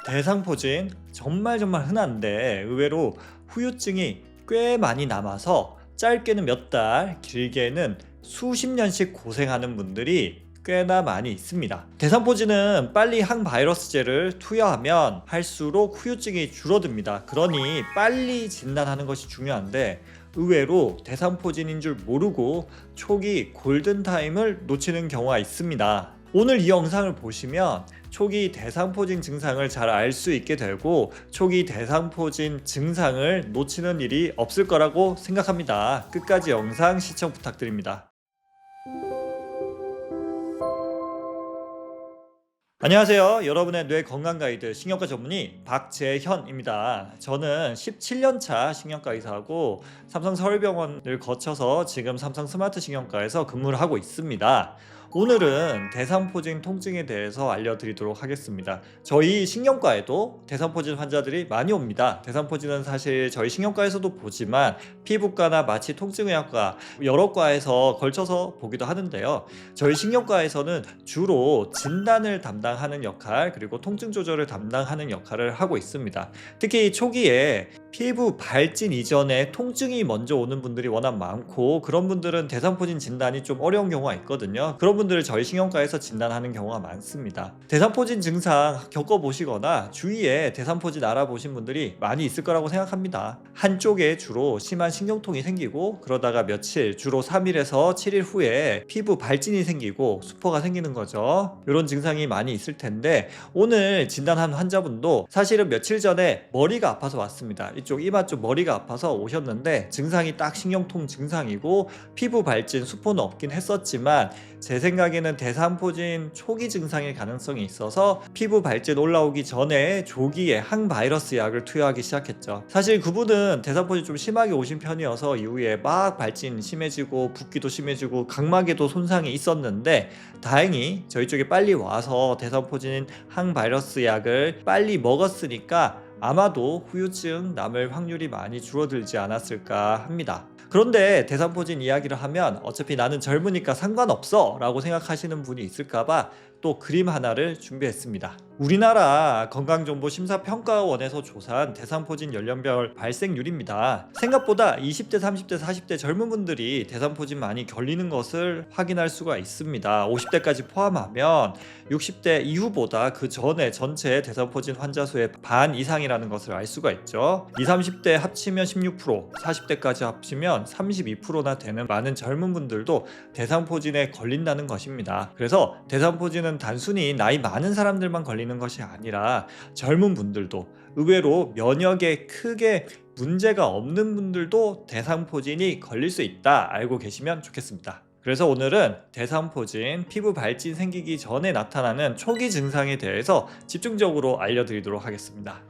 대상포진 정말 흔한데 의외로 후유증이 꽤 많이 남아서 짧게는 몇 달, 길게는 수십 년씩 고생하는 분들이 꽤나 많이 있습니다. 대상포진은 빨리 항바이러스제를 투여하면 할수록 후유증이 줄어듭니다. 그러니 빨리 진단하는 것이 중요한데 의외로 대상포진인 줄 모르고 초기 골든타임을 놓치는 경우가 있습니다. 오늘 이 영상을 보시면 초기 대상포진 증상을 잘 알 수 있게 되고 초기 대상포진 증상을 놓치는 일이 없을 거라고 생각합니다. 끝까지 영상 시청 부탁드립니다. 안녕하세요. 여러분의 뇌 건강 가이드 신경과 전문의 박재현입니다. 저는 17년차 신경과 의사하고 삼성 서울병원을 거쳐서 지금 삼성 스마트 신경과에서 근무를 하고 있습니다. 오늘은 대상포진 통증에 대해서 알려드리도록 하겠습니다. 저희 신경과에도 대상포진 환자들이 많이 옵니다. 대상포진은 사실 저희 신경과에서도 보지만 피부과나 마취 통증의학과 여러 과에서 걸쳐서 보기도 하는데요. 저희 신경과에서는 주로 진단을 담당하는 역할 그리고 통증 조절을 담당하는 역할을 하고 있습니다. 특히 초기에 피부 발진 이전에 통증이 먼저 오는 분들이 워낙 많고 그런 분들은 대상포진 진단이 좀 어려운 경우가 있거든요. 그런 분들을 저희 신경과에서 진단하는 경우가 많습니다. 대상포진 증상 겪어보시거나 주위에 대상포진 알아보신 분들이 많이 있을 거라고 생각합니다. 한쪽에 주로 심한 신경통이 생기고 그러다가 며칠, 주로 3일에서 7일 후에 피부 발진이 생기고 수포가 생기는 거죠. 이런 증상이 많이 있을 텐데 오늘 진단한 환자분도 사실은 며칠 전에 머리가 아파서 왔습니다. 이쪽 이마 쪽 머리가 아파서 오셨는데 증상이 딱 신경통 증상이고 피부 발진, 수포는 없긴 했었지만 제 생각에는 대상포진 초기 증상일 가능성이 있어서 피부 발진 올라오기 전에 조기에 항바이러스 약을 투여하기 시작했죠. 사실 그분은 대상포진 좀 심하게 오신 편이어서 이후에 막 발진 심해지고 붓기도 심해지고 각막에도 손상이 있었는데 다행히 저희 쪽에 빨리 와서 대상포진 항바이러스 약을 빨리 먹었으니까 아마도 후유증 남을 확률이 많이 줄어들지 않았을까 합니다. 그런데 대상포진 이야기를 하면 어차피 나는 젊으니까 상관없어 라고 생각하시는 분이 있을까봐 또 그림 하나를 준비했습니다. 우리나라 건강정보심사평가원에서 조사한 대상포진 연령별 발생률입니다. 생각보다 20대, 30대, 40대 젊은 분들이 대상포진 많이 걸리는 것을 확인할 수가 있습니다. 50대까지 포함하면 60대 이후보다 그 전에 전체 대상포진 환자 수의 반 이상이라는 것을 알 수가 있죠. 20, 30대 합치면 16%, 40대까지 합치면 32%나 되는 많은 젊은 분들도 대상포진에 걸린다는 것입니다. 그래서 대상포진은 단순히 나이 많은 사람들만 걸리는 것이 아니라 젊은 분들도 의외로 면역에 크게 문제가 없는 분들도 대상포진이 걸릴 수 있다 알고 계시면 좋겠습니다. 그래서 오늘은 대상포진, 피부 발진 생기기 전에 나타나는 초기 증상에 대해서 집중적으로 알려드리도록 하겠습니다.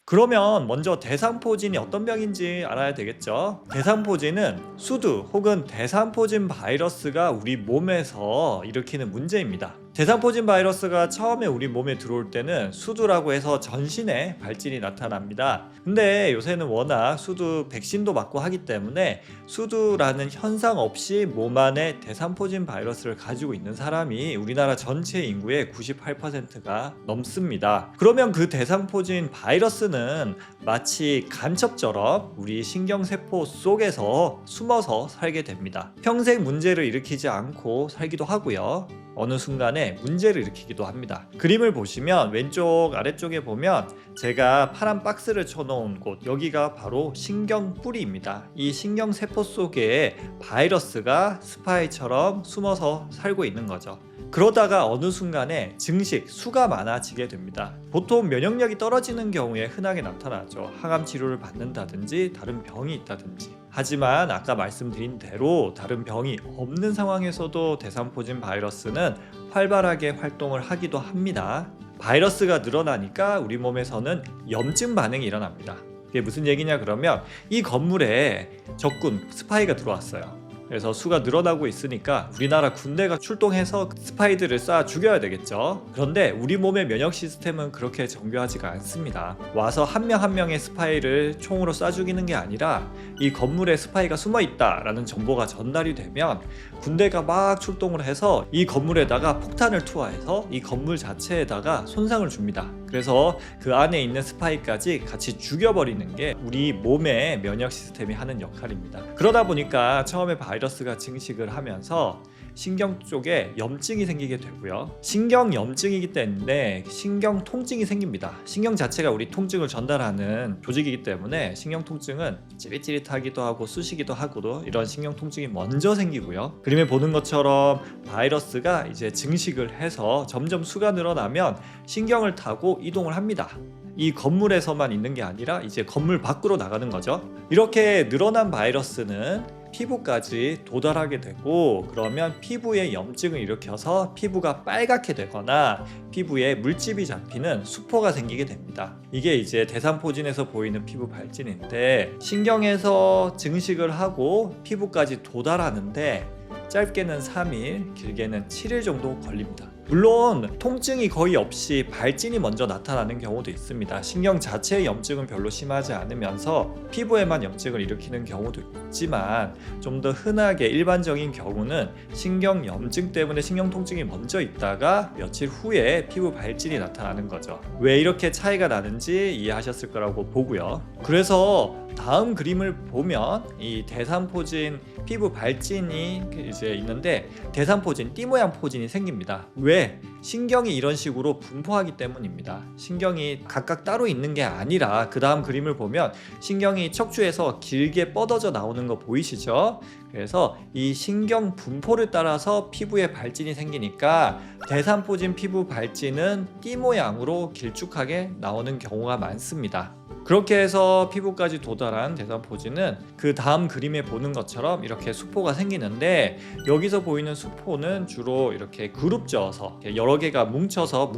그러면 먼저 대상포진이 어떤 병인지 알아야 되겠죠. 대상포진은 수두 혹은 대상포진 바이러스가 우리 몸에서 일으키는 문제입니다. 대상포진 바이러스가 처음에 우리 몸에 들어올 때는 수두라고 해서 전신에 발진이 나타납니다. 근데 요새는 워낙 수두 백신도 맞고 하기 때문에 수두라는 현상 없이 몸 안에 대상포진 바이러스를 가지고 있는 사람이 우리나라 전체 인구의 98%가 넘습니다. 그러면 그 대상포진 바이러스는 마치 간첩처럼 우리 신경세포 속에서 숨어서 살게 됩니다. 평생 문제를 일으키지 않고 살기도 하고요. 어느 순간에 문제를 일으키기도 합니다. 그림을 보시면 왼쪽 아래쪽에 보면 제가 파란 박스를 쳐놓은 곳 여기가 바로 신경뿌리입니다. 이 신경세포 속에 바이러스가 스파이처럼 숨어서 살고 있는 거죠. 그러다가 어느 순간에 증식, 수가 많아지게 됩니다. 보통 면역력이 떨어지는 경우에 흔하게 나타나죠. 항암 치료를 받는다든지 다른 병이 있다든지. 하지만 아까 말씀드린 대로 다른 병이 없는 상황에서도 대상포진 바이러스는 활발하게 활동을 하기도 합니다. 바이러스가 늘어나니까 우리 몸에서는 염증 반응이 일어납니다. 이게 무슨 얘기냐 그러면 이 건물에 적군, 스파이가 들어왔어요. 그래서 수가 늘어나고 있으니까 우리나라 군대가 출동해서 스파이들을 쏴 죽여야 되겠죠. 그런데 우리 몸의 면역 시스템은 그렇게 정교하지가 않습니다. 와서 한 명 한 명의 스파이를 총으로 쏴 죽이는 게 아니라 이 건물에 스파이가 숨어 있다라는 정보가 전달이 되면 군대가 막 출동을 해서 이 건물에다가 폭탄을 투하해서 이 건물 자체에다가 손상을 줍니다. 그래서 그 안에 있는 스파이까지 같이 죽여버리는 게 우리 몸의 면역 시스템이 하는 역할입니다. 그러다 보니까 처음에 바이러스가 증식을 하면서 신경 쪽에 염증이 생기게 되고요. 신경 염증이기 때문에 신경 통증이 생깁니다. 신경 자체가 우리 통증을 전달하는 조직이기 때문에 신경 통증은 찌릿찌릿하기도 하고 쑤시기도 하고도 이런 신경 통증이 먼저 생기고요. 그림에 보는 것처럼 바이러스가 이제 증식을 해서 점점 수가 늘어나면 신경을 타고 이동을 합니다. 이 건물에서만 있는 게 아니라 이제 건물 밖으로 나가는 거죠. 이렇게 늘어난 바이러스는 피부까지 도달하게 되고, 그러면 피부에 염증을 일으켜서 피부가 빨갛게 되거나 피부에 물집이 잡히는 수포가 생기게 됩니다. 이게 이제 대상포진에서 보이는 피부 발진인데, 신경에서 증식을 하고 피부까지 도달하는데 짧게는 3일, 길게는 7일 정도 걸립니다. 물론 통증이 거의 없이 발진이 먼저 나타나는 경우도 있습니다. 신경 자체의 염증은 별로 심하지 않으면서 피부에만 염증을 일으키는 경우도 있지만, 좀 더 흔하게 일반적인 경우는 신경 염증 때문에 신경 통증이 먼저 있다가 며칠 후에 피부 발진이 나타나는 거죠. 왜 이렇게 차이가 나는지 이해하셨을 거라고 보고요. 그래서 다음 그림을 보면 이 대상포진 피부 발진이 이제 있는데, 대상포진, 띠 모양 포진이 생깁니다. 왜? 신경이 이런 식으로 분포하기 때문입니다. 신경이 각각 따로 있는 게 아니라, 그 다음 그림을 보면 신경이 척추에서 길게 뻗어져 나오는 거 보이시죠? 그래서 이 신경 분포를 따라서 피부에 발진이 생기니까 대상포진 피부 발진은 띠 모양으로 길쭉하게 나오는 경우가 많습니다. 그렇게 해서 피부까지 도달한 대상포진은 그 다음 그림에 보는 것처럼 이렇게 수포가 생기는데, 여기서 보이는 수포는 주로 이렇게 그룹져서 여러 개가 뭉쳐서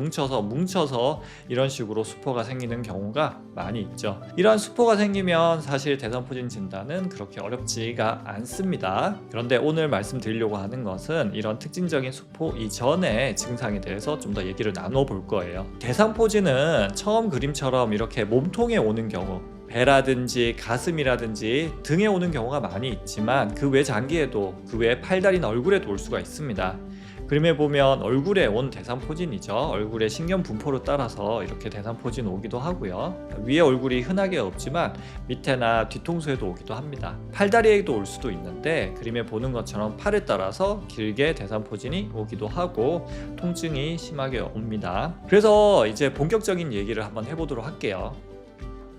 이런 식으로 수포가 생기는 경우가 많이 있죠. 이러한 수포가 생기면 사실 대상포진 진단은 그렇게 어렵지가 않습니다. 그런데 오늘 말씀드리려고 하는 것은 이런 특징적인 수포 이전의 증상에 대해서 좀 더 얘기를 나눠볼 거예요. 대상포진은 처음 그림처럼 이렇게 몸통에 오는 경우, 배라든지 가슴이라든지 등에 오는 경우가 많이 있지만 그 외 장기에도, 그 외 팔다리나 얼굴에도 올 수가 있습니다. 그림에 보면 얼굴에 온 대상포진이죠. 얼굴의 신경 분포를 따라서 이렇게 대상포진 오기도 하고요. 위에 얼굴이 흔하게 없지만 밑에나 뒤통수에도 오기도 합니다. 팔다리에도 올 수도 있는데, 그림에 보는 것처럼 팔을 따라서 길게 대상포진이 오기도 하고 통증이 심하게 옵니다. 그래서 이제 본격적인 얘기를 한번 해보도록 할게요.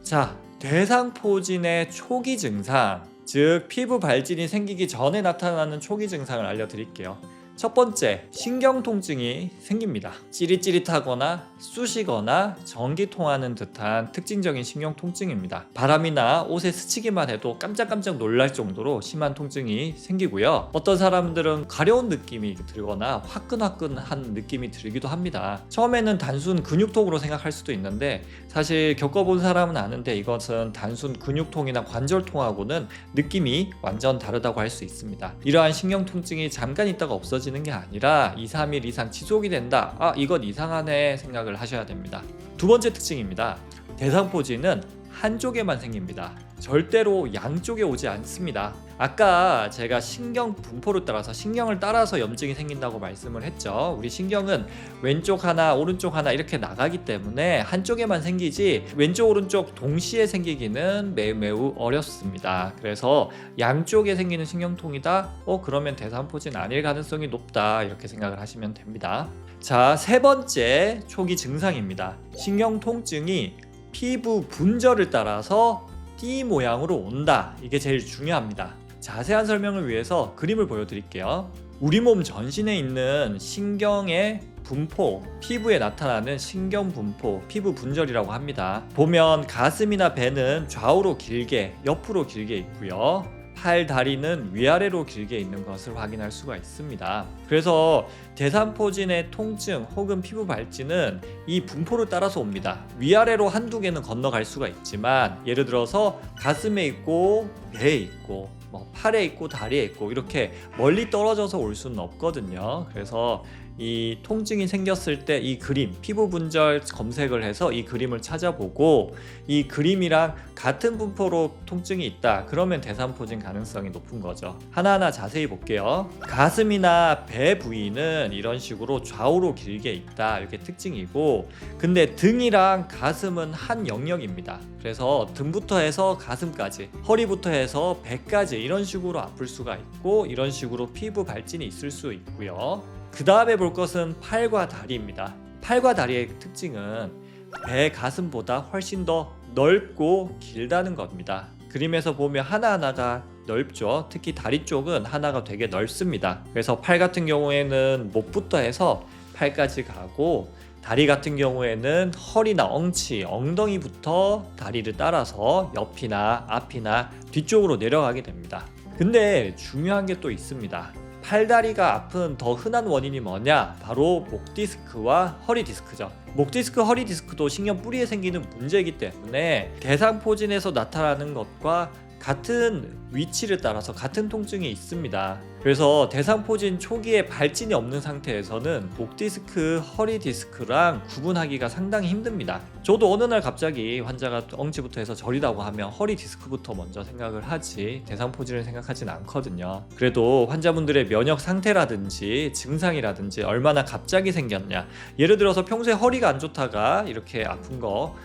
자, 대상포진의 초기 증상, 즉 피부 발진이 생기기 전에 나타나는 초기 증상을 알려드릴게요. 첫 번째, 신경 통증이 생깁니다. 찌릿찌릿하거나 쑤시거나 전기 통하는 듯한 특징적인 신경 통증입니다. 바람이나 옷에 스치기만 해도 깜짝깜짝 놀랄 정도로 심한 통증이 생기고요. 어떤 사람들은 가려운 느낌이 들거나 화끈화끈한 느낌이 들기도 합니다. 처음에는 단순 근육통으로 생각할 수도 있는데, 사실 겪어본 사람은 아는데 이것은 단순 근육통이나 관절통하고는 느낌이 완전 다르다고 할 수 있습니다. 이러한 신경 통증이 잠깐 있다가 없어지는 게 아니라 2-3일 이상 지속이 된다, 이건 이상하네 생각을 하셔야 됩니다. 두 번째 특징입니다. 대상포진은 한쪽에만 생깁니다. 절대로 양쪽에 오지 않습니다. 아까 제가 신경 분포를 따라서, 신경을 따라서 염증이 생긴다고 말씀을 했죠. 우리 신경은 왼쪽 하나 오른쪽 하나 이렇게 나가기 때문에 한쪽에만 생기지 왼쪽 오른쪽 동시에 생기기는 매우 어렵습니다. 그래서 양쪽에 생기는 신경통이다? 그러면 대상포진 아닐 가능성이 높다, 이렇게 생각을 하시면 됩니다. 자, 세 번째 초기 증상입니다. 신경통증이 피부 분절을 따라서 띠 모양으로 온다. 이게 제일 중요합니다. 자세한 설명을 위해서 그림을 보여드릴게요. 우리 몸 전신에 있는 신경의 분포, 피부에 나타나는 신경 분포, 피부 분절이라고 합니다. 보면 가슴이나 배는 좌우로 길게, 옆으로 길게 있고요. 팔, 다리는 위아래로 길게 있는 것을 확인할 수가 있습니다. 그래서 대상포진의 통증 혹은 피부 발진은 이 분포를 따라서 옵니다. 위아래로 한두 개는 건너갈 수가 있지만, 예를 들어서 가슴에 있고 배에 있고 팔에 있고 다리에 있고 이렇게 멀리 떨어져서 올 수는 없거든요. 그래서 이 통증이 생겼을 때 이 그림, 피부 분절 검색을 해서 이 그림을 찾아보고 이 그림이랑 같은 분포로 통증이 있다. 그러면 대상포진 가능성이 높은 거죠. 하나하나 자세히 볼게요. 가슴이나 배 부위는 이런 식으로 좌우로 길게 있다. 이렇게 특징이고, 근데 등이랑 가슴은 한 영역입니다. 그래서 등부터 해서 가슴까지, 허리부터 해서 배까지 이런 식으로 아플 수가 있고, 이런 식으로 피부 발진이 있을 수 있고요. 그 다음에 볼 것은 팔과 다리입니다. 팔과 다리의 특징은 배 가슴보다 훨씬 더 넓고 길다는 겁니다. 그림에서 보면 하나하나가 넓죠. 특히 다리 쪽은 하나가 되게 넓습니다. 그래서 팔 같은 경우에는 목부터 해서 팔까지 가고, 다리 같은 경우에는 허리나 엉치, 엉덩이부터 다리를 따라서 옆이나 앞이나 뒤쪽으로 내려가게 됩니다. 근데 중요한 게 또 있습니다. 팔다리가 아픈 더 흔한 원인이 뭐냐? 바로 목 디스크와 허리 디스크죠. 목 디스크, 허리 디스크도 신경 뿌리에 생기는 문제이기 때문에 대상포진에서 나타나는 것과 같은 위치를 따라서 같은 통증이 있습니다. 그래서 대상포진 초기에 발진이 없는 상태에서는 목 디스크, 허리 디스크랑 구분하기가 상당히 힘듭니다. 저도 어느 날 갑자기 환자가 엉치부터 해서 저리다고 하면 허리 디스크부터 먼저 생각을 하지 대상포진을 생각하진 않거든요. 그래도 환자분들의 면역 상태라든지 증상이라든지 얼마나 갑자기 생겼냐, 예를 들어서 평소에 허리가 안 좋다가 이렇게 아픈 거,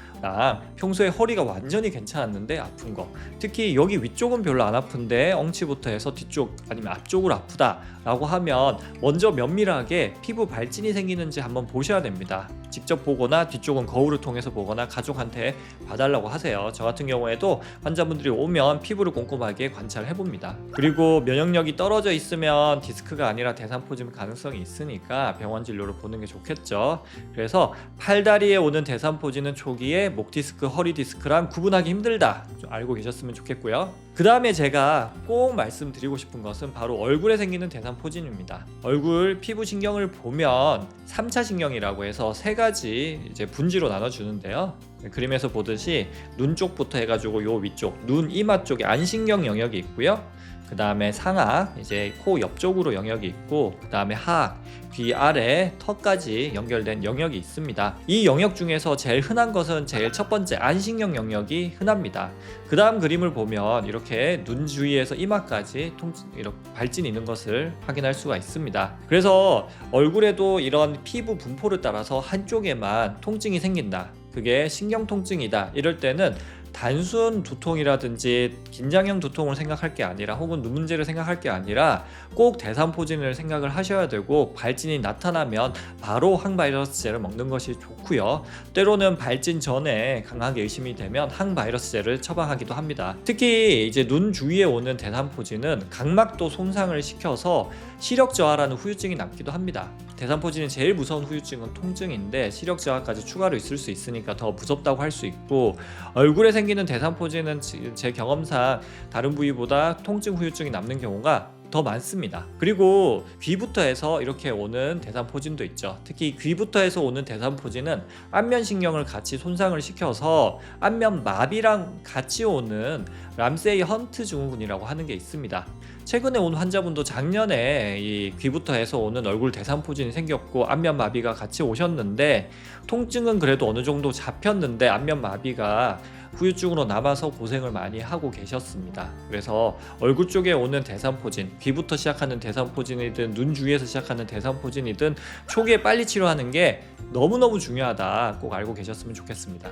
평소에 허리가 완전히 괜찮았는데 아픈 거, 특히 여기 위쪽은 별로 안 아픈데 엉치부터 해서 뒤쪽 아니면 앞쪽으로 아프다 라고 하면 먼저 면밀하게 피부 발진이 생기는지 한번 보셔야 됩니다. 직접 보거나 뒤쪽은 거울을 통해서 보거나 가족한테 봐달라고 하세요. 저 같은 경우에도 환자분들이 오면 피부를 꼼꼼하게 관찰해 봅니다. 그리고 면역력이 떨어져 있으면 디스크가 아니라 대상포진 가능성이 있으니까 병원 진료를 보는 게 좋겠죠. 그래서 팔다리에 오는 대상포진은 초기에 목 디스크, 허리 디스크랑 구분하기 힘들다, 좀 알고 계셨으면 좋겠고요. 그 다음에 제가 꼭 말씀드리고 싶은 것은 바로 얼굴에 생기는 대상포진입니다. 얼굴 피부 신경을 보면 3차 신경이라고 해서 세 가지 이제 분지로 나눠주는데요. 그림에서 보듯이 눈 쪽부터 해가지고 요 위쪽, 눈 이마 쪽에 안신경 영역이 있고요. 그 다음에 상악, 이제 코 옆쪽으로 영역이 있고, 그 다음에 하악, 귀 아래 턱까지 연결된 영역이 있습니다. 이 영역 중에서 제일 흔한 것은 제일 첫 번째 안신경 영역이 흔합니다. 그 다음 그림을 보면 이렇게 눈 주위에서 이마까지 이렇게 발진이 있는 것을 확인할 수가 있습니다. 그래서 얼굴에도 이런 피부 분포를 따라서 한쪽에만 통증이 생긴다, 그게 신경통증이다, 이럴 때는 단순 두통이라든지 긴장형 두통을 생각할 게 아니라, 혹은 눈 문제를 생각할 게 아니라 꼭 대상포진을 생각을 하셔야 되고, 발진이 나타나면 바로 항바이러스제를 먹는 것이 좋고요. 때로는 발진 전에 강하게 의심이 되면 항바이러스제를 처방하기도 합니다. 특히 이제 눈 주위에 오는 대상포진은 각막도 손상을 시켜서 시력 저하라는 후유증이 남기도 합니다. 대상포진이 제일 무서운 후유증은 통증인데 시력 저하까지 추가로 있을 수 있으니까 더 무섭다고 할 수 있고, 얼굴에 생기는 대상포진은 제 경험상 다른 부위보다 통증 후유증이 남는 경우가 더 많습니다. 그리고 귀부터 해서 이렇게 오는 대상포진도 있죠. 특히 귀부터 해서 오는 대상포진은 안면신경을 같이 손상을 시켜서 안면 마비랑 같이 오는 람세이 헌트 증후군이라고 하는 게 있습니다. 최근에 온 환자분도 작년에 이 귀부터 해서 오는 얼굴 대상포진이 생겼고 안면 마비가 같이 오셨는데, 통증은 그래도 어느 정도 잡혔는데 안면 마비가 후유증으로 남아서 고생을 많이 하고 계셨습니다. 그래서 얼굴 쪽에 오는 대상포진, 귀부터 시작하는 대상포진이든 눈 주위에서 시작하는 대상포진이든 초기에 빨리 치료하는 게 너무너무 중요하다, 꼭 알고 계셨으면 좋겠습니다.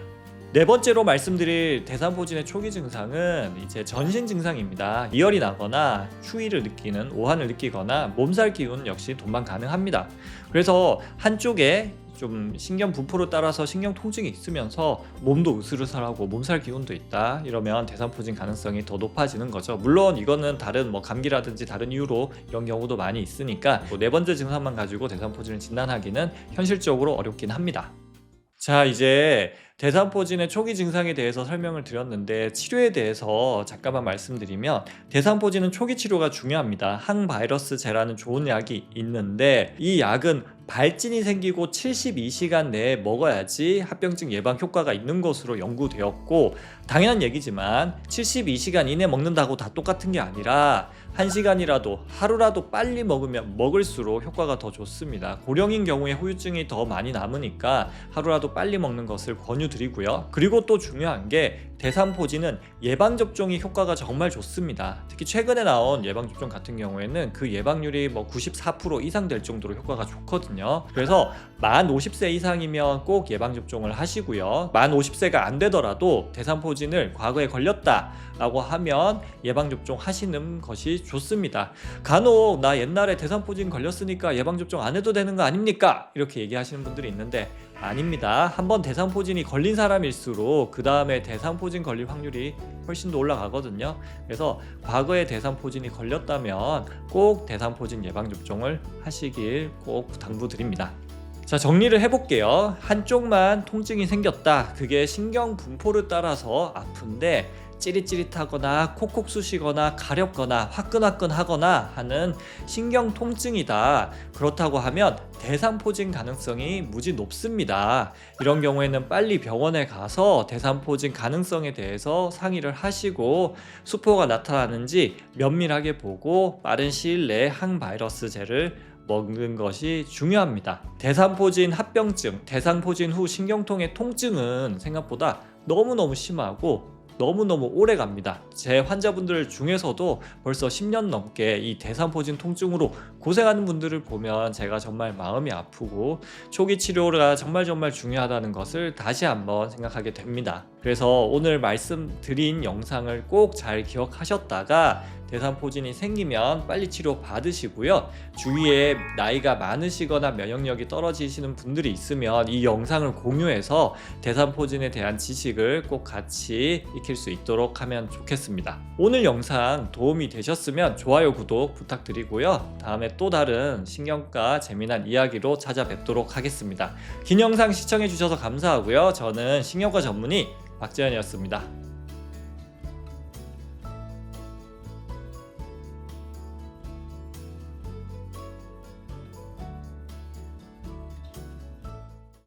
네 번째로 말씀드릴 대상포진의 초기 증상은 이제 전신 증상입니다. 이열이 나거나 추위를 느끼는, 오한을 느끼거나 몸살 기운 역시 동반 가능합니다. 그래서 한쪽에 좀 신경 분포를 따라서 신경 통증이 있으면서 몸도 으슬으슬하고 몸살 기운도 있다, 이러면 대상포진 가능성이 더 높아지는 거죠. 물론 이거는 다른 감기라든지 다른 이유로 이런 경우도 많이 있으니까 네 번째 증상만 가지고 대상포진을 진단하기는 현실적으로 어렵긴 합니다. 자, 이제 대상포진의 초기 증상에 대해서 설명을 드렸는데, 치료에 대해서 잠깐만 말씀드리면, 대상포진은 초기 치료가 중요합니다. 항바이러스제라는 좋은 약이 있는데 이 약은 발진이 생기고 72시간 내에 먹어야지 합병증 예방 효과가 있는 것으로 연구되었고, 당연한 얘기지만 72시간 이내 먹는다고 다 똑같은 게 아니라 1시간이라도 하루라도 빨리 먹으면 먹을수록 효과가 더 좋습니다. 고령인 경우에 후유증이 더 많이 남으니까 하루라도 빨리 먹는 것을 권유드리고요. 그리고 또 중요한 게 대상포진은 예방접종이 효과가 정말 좋습니다. 특히 최근에 나온 예방접종 같은 경우에는 그 예방률이 94% 이상 될 정도로 효과가 좋거든요. 그래서 만 50세 이상이면 꼭 예방접종을 하시고요. 만 50세가 안 되더라도 대상포진을 과거에 걸렸다 라고 하면 예방접종 하시는 것이 좋습니다. 간혹 나 옛날에 대상포진 걸렸으니까 예방접종 안 해도 되는 거 아닙니까? 이렇게 얘기하시는 분들이 있는데 아닙니다. 한번 대상포진이 걸린 사람일수록 그 다음에 대상포진 걸릴 확률이 훨씬 더 올라가거든요. 그래서 과거에 대상포진이 걸렸다면 꼭 대상포진 예방접종을 하시길 꼭 당부드립니다. 자, 정리를 해볼게요. 한쪽만 통증이 생겼다. 그게 신경분포를 따라서 아픈데 찌릿찌릿하거나 콕콕 쑤시거나 가렵거나 화끈화끈하거나 하는 신경통증이다. 그렇다고 하면 대상포진 가능성이 무지 높습니다. 이런 경우에는 빨리 병원에 가서 대상포진 가능성에 대해서 상의를 하시고 수포가 나타나는지 면밀하게 보고 빠른 시일 내에 항바이러스제를 먹는 것이 중요합니다. 대상포진 합병증, 대상포진 후 신경통의 통증은 생각보다 너무너무 심하고 너무너무 오래 갑니다. 제 환자분들 중에서도 벌써 10년 넘게 이 대상포진 통증으로 고생하는 분들을 보면 제가 정말 마음이 아프고 초기 치료가 정말 중요하다는 것을 다시 한번 생각하게 됩니다. 그래서 오늘 말씀드린 영상을 꼭 잘 기억하셨다가 대상포진이 생기면 빨리 치료 받으시고요. 주위에 나이가 많으시거나 면역력이 떨어지시는 분들이 있으면 이 영상을 공유해서 대상포진에 대한 지식을 꼭 같이 익힐 수 있도록 하면 좋겠습니다. 오늘 영상 도움이 되셨으면 좋아요, 구독 부탁드리고요. 다음에 또 다른 신경과 재미난 이야기로 찾아뵙도록 하겠습니다. 긴 영상 시청해 주셔서 감사하고요. 저는 신경과 전문의 박재현이었습니다.